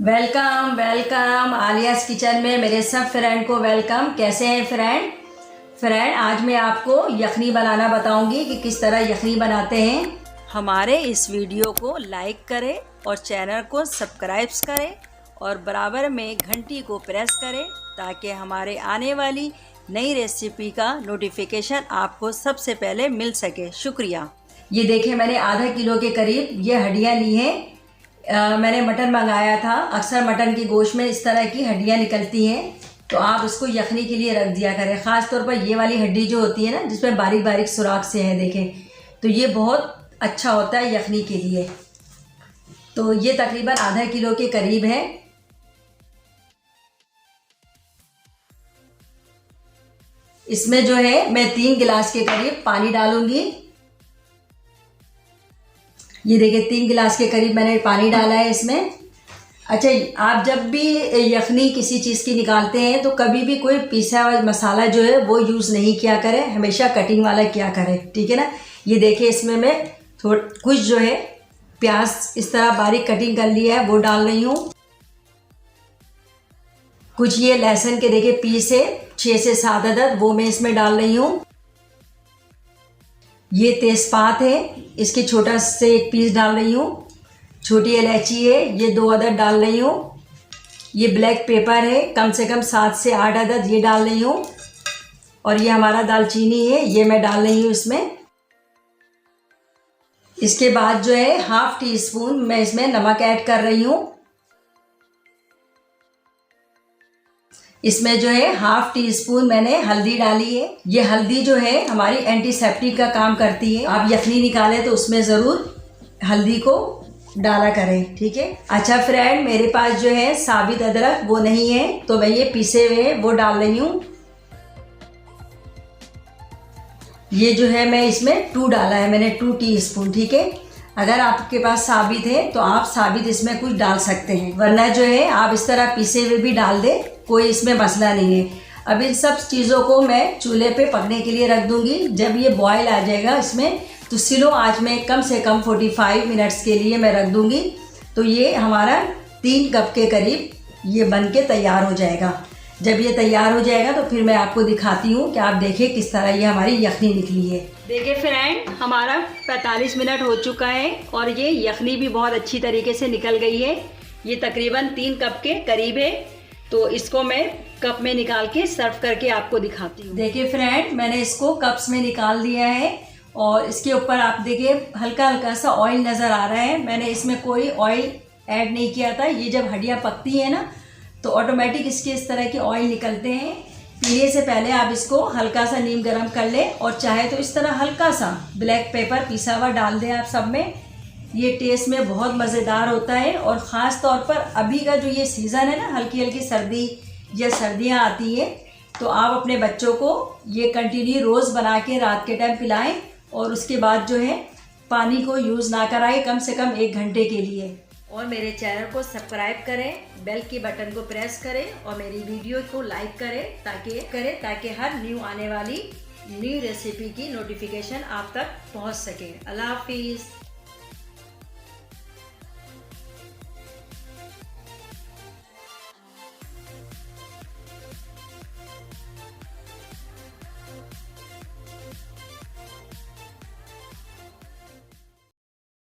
Welcome welcome आलियाज़ kitchen में मेरे सब फ्रेंड को वेलकम। कैसे हैं फ्रेंड आज मैं आपको यखनी बनाना बताऊंगी कि किस तरह यखनी बनाते हैं। हमारे इस वीडियो को लाइक करें और चैनल को सब्सक्राइब करें और बराबर में घंटी को प्रेस करें ताकि हमारे आने वाली नई रेसिपी का नोटिफिकेशन आपको सबसे पहले मिल सके। शुक्रिया। ये देखिए, मैंने आधा किलो के करीब ये हड्डियाँ ली हैं। मैंने मटन मंगाया था। अक्सर मटन की गोश्त में इस तरह की हड्डियाँ निकलती हैं, तो आप उसको यखनी के लिए रख दिया करें। ख़ास तौर पर ये वाली हड्डी जो होती है ना, जिसमें बारीक बारीक सुराख से हैं, देखें, तो ये बहुत अच्छा होता है यखनी के लिए। तो ये तकरीबन आधा किलो के करीब है। इसमें जो है मैं 3 गिलास के करीब पानी डालूंगी। ये देखिए, 3 गिलास के करीब मैंने पानी डाला है इसमें। अच्छा, आप जब भी यखनी किसी चीज़ की निकालते हैं तो कभी भी कोई पिसा हुआ मसाला जो है वो यूज़ नहीं किया करें, हमेशा कटिंग वाला किया करें, ठीक है ना। ये देखिए, इसमें मैं कुछ जो है प्याज इस तरह बारीक कटिंग कर लिया है वो डाल रही हूँ। कुछ ये लहसुन के देखिए पीस है, 6 से 7 अदद, वो मैं इसमें डाल रही हूँ। ये तेज़पात है, इसके छोटा से एक पीस डाल रही हूँ। छोटी इलायची है, ये 2 अदद डाल रही हूँ। ये ब्लैक पेपर है, कम से कम 7 से 8 अदद, ये डाल रही हूँ। और ये हमारा दालचीनी है, ये मैं डाल रही हूँ इसमें। इसके बाद जो है ½ टी स्पून मैं इसमें नमक ऐड कर रही हूँ। इसमें जो है ½ टी स्पून मैंने हल्दी डाली है। ये हल्दी जो है हमारी एंटीसेप्टिक का काम करती है। आप यखनी निकालें तो उसमें ज़रूर हल्दी को डाला करें, ठीक है। अच्छा फ्रेंड, मेरे पास जो है साबित अदरक वो नहीं है, तो मैं ये पीसे हुए वो डाल रही हूँ। ये जो है मैं इसमें 2 डाला है मैंने, 2 टीस्पून, ठीक है। अगर आपके पास साबित है तो आप साबित इसमें कुछ डाल सकते हैं, वरना जो है आप इस तरह पीसे हुए भी डाल दें, कोई इसमें मसला नहीं है। अब इन सब चीज़ों को मैं चूल्हे पे पकने के लिए रख दूंगी। जब ये बॉयल आ जाएगा इसमें, तो स्लो आंच में कम से कम 45 मिनट्स के लिए मैं रख दूंगी। तो ये हमारा 3 कप के करीब ये बन के तैयार हो जाएगा। जब ये तैयार हो जाएगा तो फिर मैं आपको दिखाती हूँ कि आप देखें किस तरह ये हमारी यखनी निकली है। देखिए फ्रेंड, हमारा 45 मिनट हो चुका है और ये यखनी भी बहुत अच्छी तरीके से निकल गई है। ये तकरीबन 3 कप के करीब है। तो इसको मैं कप में निकाल के सर्व करके आपको दिखाती हूँ। देखिए फ्रेंड, मैंने इसको कप्स में निकाल दिया है और इसके ऊपर आप देखिए हल्का हल्का सा ऑयल नज़र आ रहा है। मैंने इसमें कोई ऑयल ऐड नहीं किया था। ये जब हड्डियाँ पकती हैं ना, तो ऑटोमेटिक इसके इस तरह के ऑयल निकलते हैं। पीने से पहले आप इसको हल्का सा नीम गरम कर लें और चाहे तो इस तरह हल्का सा ब्लैक पेपर पिसा हुआ डाल दें आप सब में। ये टेस्ट में बहुत मज़ेदार होता है। और ख़ास तौर पर अभी का जो ये सीज़न है ना, हल्की हल्की सर्दी या सर्दियाँ आती हैं, तो आप अपने बच्चों को ये कंटिन्यू रोज़ बना के रात के टाइम पिलाएं और उसके बाद जो है पानी को यूज़ ना कराएं, कम से कम 1 घंटे के लिए। और मेरे चैनल को सब्सक्राइब करें, बेल के बटन को प्रेस करें और मेरी वीडियो को लाइक करें ताकि हर न्यू आने वाली न्यू रेसिपी की नोटिफिकेशन आप तक पहुंच सके। अल्लाह हाफिज़।